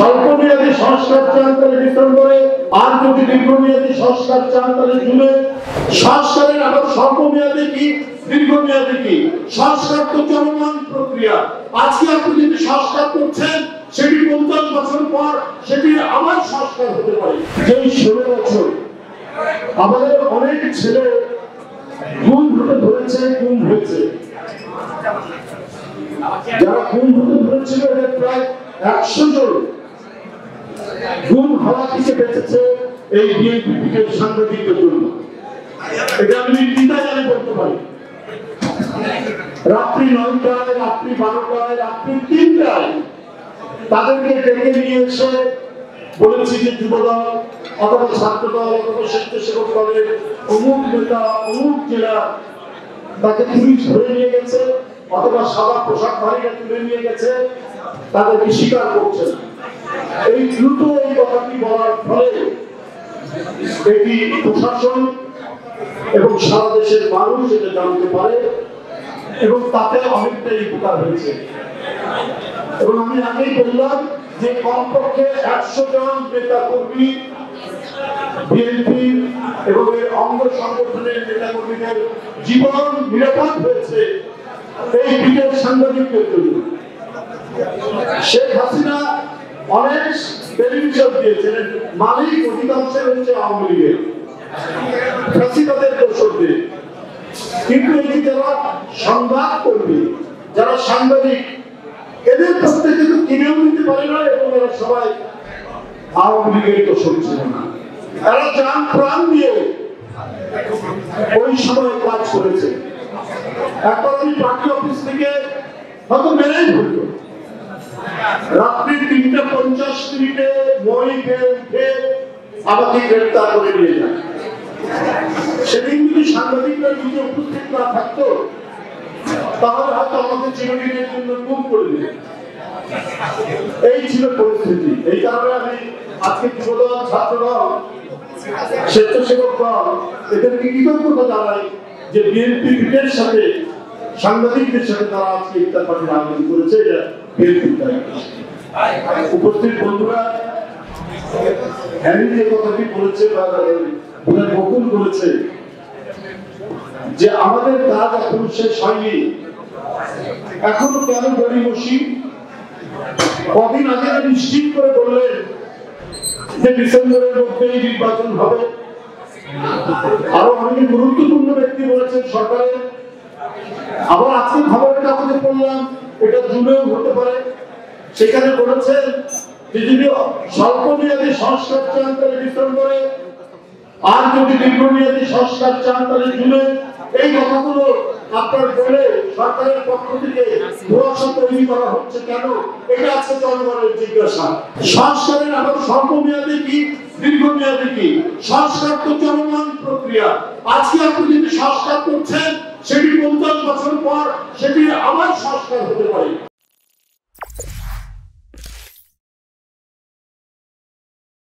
স্বল্পমেয়াদী সংস্কার চান তাহলে ডিসেম্বরে, আর যদি দীর্ঘমেয়াদী সংস্কার চান তাহলে জুনে। সংস্কারের আবার স্বল্পমেয়াদী কি দীর্ঘমেয়াদী কি? সংস্কার তো চলমান প্রক্রিয়া। আজকে আপনি যদি সংস্কার করছেন, সেটি 50 বছর পর সেটি আবার সংস্কার হতে পারে। যেই 16 বছর আমাদের অনেক ছেলে গুম হতে ধরেছে, গুম হয়েছে। যারা গুম হতে ধরেছিল এদের প্রায় 100 জন গুম হওয়া থেকে বেঁচেছে এই বিএনপি সাংবাদিকদের জন্য। এটা আমি নির্দ্বিধায় জানি বলতে পারি। রাত্রি 9টায়, রাত্রি 12টায়, রাত্রি 3টায় তাদেরকে ডেকে নিয়ে এসে বলেছি যে যুবদল অথবা ছাত্রদল অথবা স্বেচ্ছাসেবক দলের অমুক নেতা অমুক জেলা তাকে পুলিশ ধরে নিয়ে গেছে অথবা সাদা পোশাকধারীরা তুলে নিয়ে গেছে, তাদেরকে স্বীকার করছে না। এই দ্রুত এই কথাটি বলার ফলে এটি প্রশাসন এবং সারা দেশের মানুষ এটা জানতে পারে এবং তাতে অনেকটাই উপকার হয়েছে। এবং আমি আগেই বললাম যে কমপক্ষে 100 জন নেতা কর্মী বিএনপি এবং এর অঙ্গ সংগঠনের নেতা কর্মীদের জীবন নিরাপদ হয়েছে এই বিদেশ সাংবাদিকদের জন্য। শেখ হাসিনা অনেক টেলিভিশন দিয়েছিলেন, মালিক অধিকাংশের হচ্ছে আওয়ামী লীগের ফাঁসিবাদের দোষরদের। কিন্তু এই যে যারা সংবাদ কর্মী, যারা সাংবাদিক, এদের কাছ থেকে কিন্তু কিনেও নিতে পারে না এবং এরা সবাই আওয়ামী লীগের দোষর ছিল না। এরা জান প্রাণ দিয়ে ওই সময় কাজ করেছে। এখন আমি পার্টি অফিস থেকে হয়তো মেরেই ধরতো, রাত্রি 3:50 মই পেয়ে উঠে আমাকে গ্রেফতার করে নিয়ে যায়। সেদিন যদি সাংবাদিকরা নিজে উপস্থিত না থাকতো তাহলে হয়তো আমাদের চিরদিনের জন্য গুম করে দিত। এই ছিল পরিস্থিতি। এই কারণে আমি আজকে যুবদল, ছাত্রদল, স্বেচ্ছাসেবক দল এদেরকে কৃতজ্ঞতা জানাই যে বিএনপির সাথে সাংবাদিকদের সাথে তারা আজকে ইফতার পার্টির আয়োজন করেছে। এটা বিএনপির দায়িত্ব। উপস্থিত বন্ধুরা, হ্যারি যে কথাটি বলেছে বা বকুল বলেছে যে আমাদের কাজ এখন শেষ হয়নি, এখনো কেন গড়ি বসি? কদিন আগে নিশ্চিত করে বললেন যে ডিসেম্বরের মধ্যেই নির্বাচন হবে। আরো অনেক গুরুত্বপূর্ণ ব্যক্তি বলেছেন সরকারের। আবার আজকে খবরের কাগজে পড়লাম এটা জুনেও হতে পারে। সেখানে বলেছেন যে যদি স্বল্পমেয়াদী সংস্কার চান তাহলে ডিসেম্বরে, আর যদি দীর্ঘমেয়াদী সংস্কার চান তাহলে জুনে। এই কথাগুলো আপনার বলে সরকারের পক্ষ থেকে ধোঁয়াশা তৈরি করা হচ্ছে কেন? এটা আজকে জনগণের জিজ্ঞাসা। সংস্কারের আবার স্বল্পমেয়াদী কি দীর্ঘমেয়াদী কি? সংস্কার তো চলমান প্রক্রিয়া। আজকে আপনি যদি সংস্কার করছেন, সেটি 50 বছর পর সেটি আবার সংস্কার হতে পারে।